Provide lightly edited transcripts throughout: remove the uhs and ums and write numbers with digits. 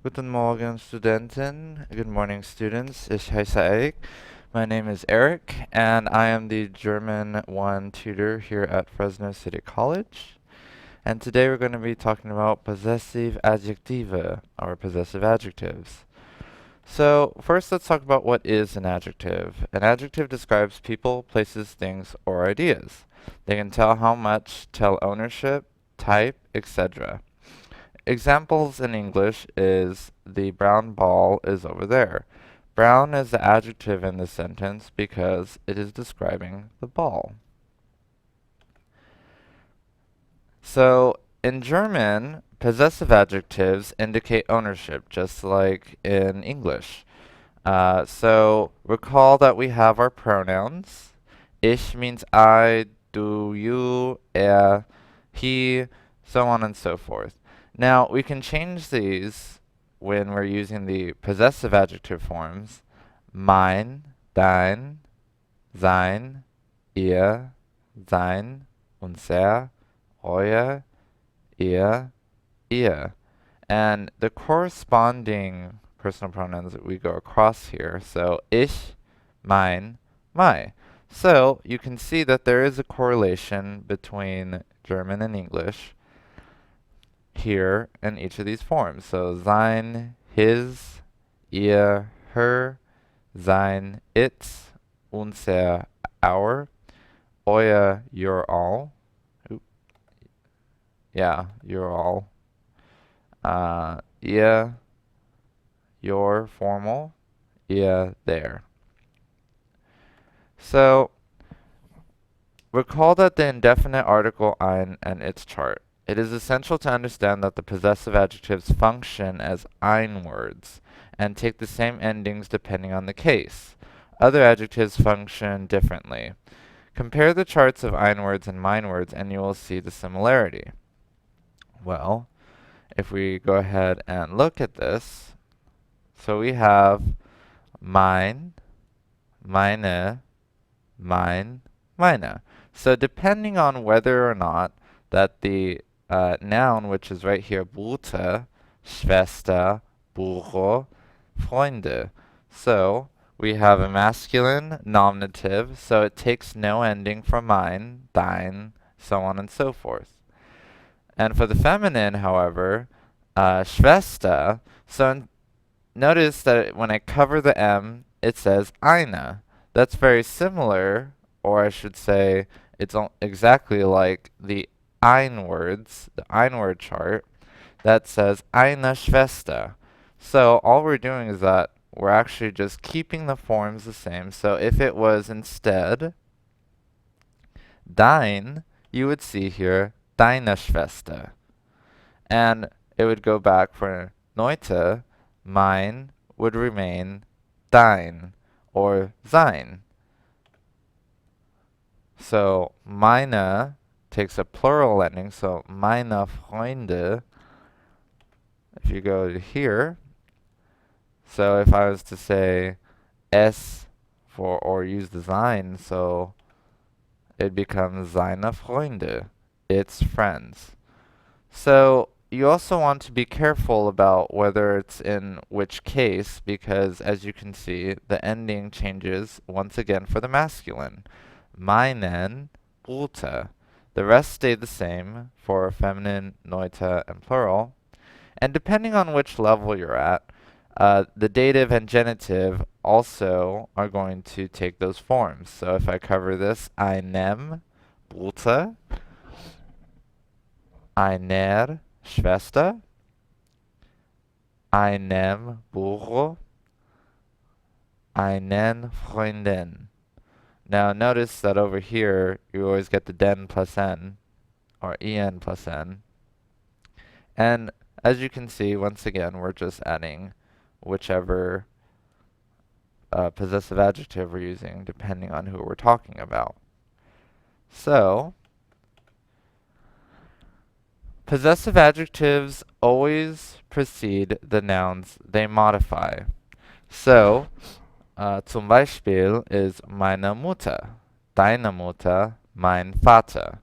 Guten Morgen, Studenten. Good morning, students. Ich heiße Eric. My name is Eric, and I am the German 1 tutor here at Fresno City College. And today we're going to be talking about possessive adjective, or possessive adjectives. So, first let's talk about what is an adjective. An adjective describes people, places, things, or ideas. They can tell how much, tell ownership, type, etc. Examples in English is the brown ball is over there. Brown is the adjective in this sentence because it is describing the ball. So in German, possessive adjectives indicate ownership, just like in English. So recall that we have our pronouns. Ich means I, du, you, er, he, so on and so forth. Now, we can change these when we're using the possessive adjective forms. Mein, dein, sein, ihr, sein, unser, euer, ihr. And the corresponding personal pronouns that we go across here, so ich, mein, my. So you can see that there is a correlation between German and English here in each of these forms. So sein, his, ihr, her, sein, its, unser, our, euer, your all. Oop. Yeah, your all. Ihr, your formal, ihr, there. So recall that the indefinite article ein and its chart. It is essential to understand that the possessive adjectives function as ein words and take the same endings depending on the case. Other adjectives function differently. Compare the charts of ein words and mein words and you will see the similarity. Well, if we go ahead and look at this, so we have mein, meine, mein, meine. So depending on whether or not that the noun, which is right here, Bruder, Schwester, Bruder, Freunde. So we have a masculine nominative, so it takes no ending from mein, dein, so on and so forth. And for the feminine, however, Schwester, so notice that when I cover the M, it says eine. That's very similar, or I should say, it's exactly like the ein words, the ein word chart, that says eine Schwester. So all we're doing is that we're actually just keeping the forms the same. So if it was instead dein, you would see here deine Schwester. And it would go back for Neute, mine would remain dein or sein. So meine takes a plural ending, so meine Freunde. If you go to here, so if I was to say es for or use the sein, so it becomes seine Freunde, its friends. So you also want to be careful about whether it's in which case, because as you can see, the ending changes once again for the masculine. Meinen, Bruder. The rest stay the same for feminine, Neute, and plural. And depending on which level you're at, the dative and genitive also are going to take those forms. So if I cover this, einem, Bruder, einer Schwester, einem Bruder, einen Freundin. Now notice that over here, you always get the den plus n, or en plus n. And as you can see, once again, we're just adding whichever possessive adjective we're using, depending on who we're talking about. So, possessive adjectives always precede the nouns they modify. So, zum Beispiel is meine Mutter, deine Mutter, mein Vater.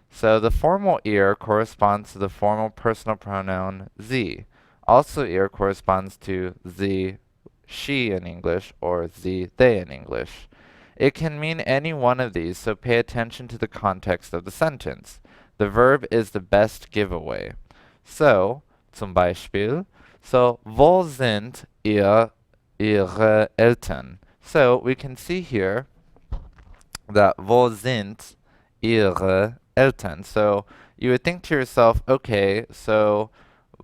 So the formal ear corresponds to the formal personal pronoun sie. Also, ihr corresponds to sie, she in English, or sie, they in English. It can mean any one of these, so pay attention to the context of the sentence. The verb is the best giveaway. So, zum Beispiel, so, wo sind ihre Eltern? So, we can see here that wo sind ihre Eltern? So, you would think to yourself, okay, so,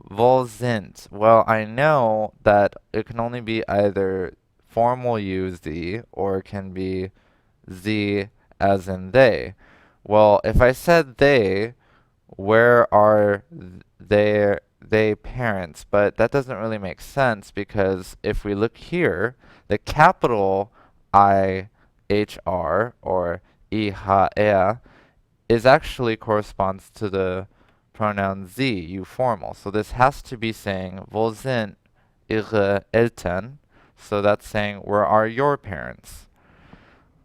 wo sind? Well, I know that it can only be either formal you, sie, or it can be sie as in they. Well, if I said they, where are they parents? But that doesn't really make sense because if we look here, the capital IHR or IHR is actually corresponds to the pronoun sie, you formal. So this has to be saying wo sind ihre Eltern? So that's saying where are your parents?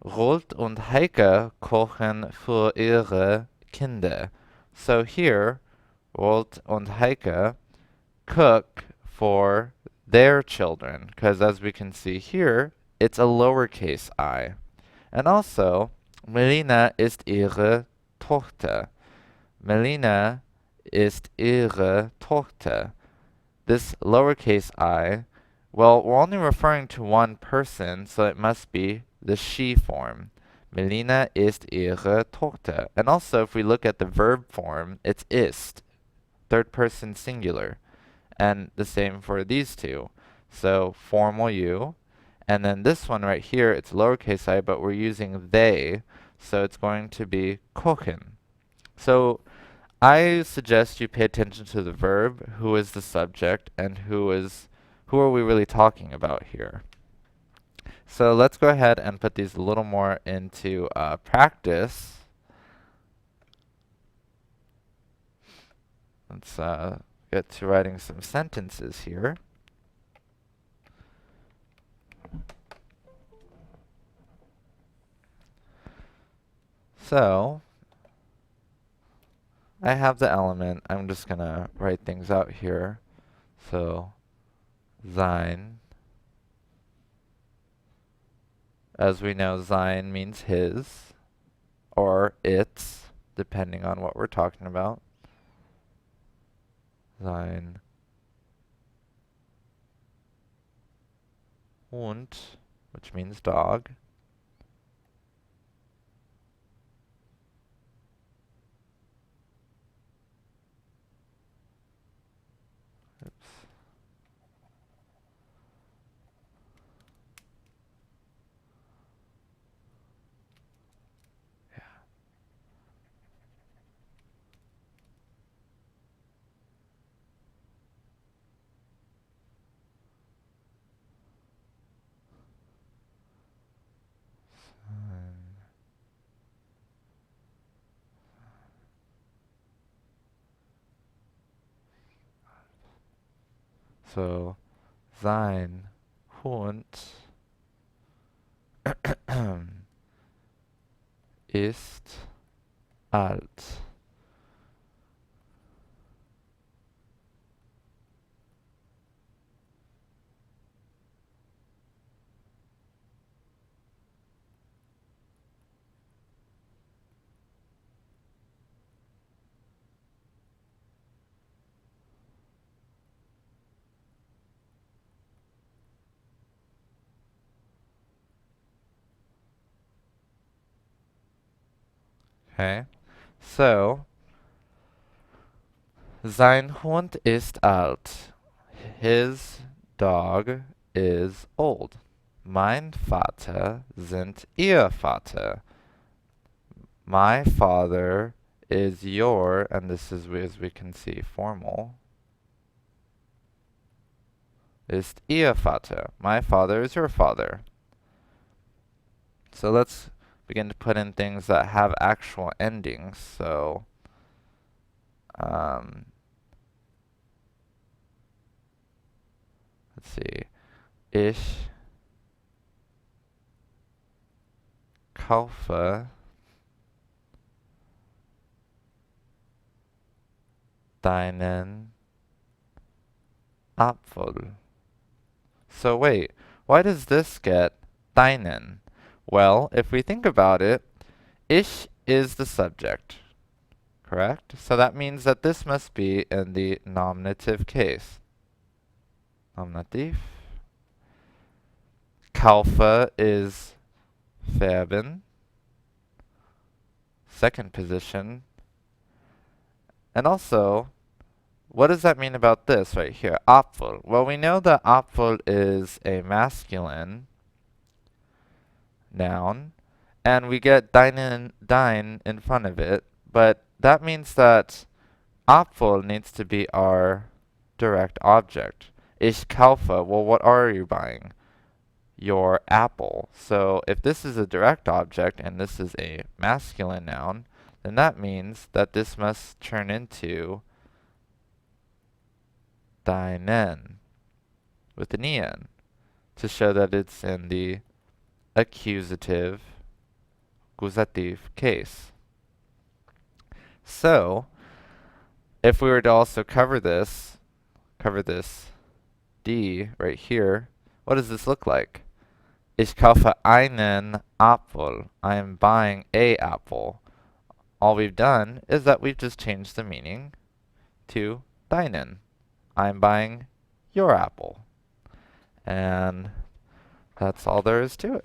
Rold und Heike kochen für ihre Kinder. So here, Rold und Heike cook for their children, because as we can see here, it's a lowercase I. And also, Melina ist ihre Tochter. Melina ist ihre Tochter. This lowercase I, well, we're only referring to one person, so it must be the she form. Melina ist ihre Tochter. And also, if we look at the verb form, it's ist, third person singular. And the same for these two. So, formal you. And then this one right here, it's lowercase I, but we're using they, so it's going to be kochen. So, I suggest you pay attention to the verb, who is the subject, and who are we really talking about here. So let's go ahead and put these a little more into practice. Let's get to writing some sentences here. So, I have the element. I'm just going to write things out here. So, sein. As we know, sein means his or its, depending on what we're talking about. Sein Hund, which means dog. Oops. So, sein Hund ist alt. Okay, so sein Hund ist alt. His dog is old. Mein Vater sind Ihr Vater. My father is your, and this is, as we can see, formal, ist Ihr Vater. My father is your father. So let's begin to put in things that have actual endings. So, let's see. Ich kaufe deinen Apfel. So wait, why does this get deinen? Well, if we think about it, ich is the subject, correct? So that means that this must be in the nominative case. Nominativ. Kaufe is Verben, second position. And also, what does that mean about this right here? Apfel. Well, we know that Apfel is a masculine noun, and we get dein in front of it, but that means that Apfel needs to be our direct object. Ich kaufe, well, what are you buying? Your apple. So if this is a direct object and this is a masculine noun, then that means that this must turn into deinen with an en to show that it's in the accusative, case. So, if we were to also cover this D right here, what does this look like? Ich kaufe einen Apfel. I am buying a apple. All we've done is that we've just changed the meaning to deinen. I'm buying your apple. And that's all there is to it.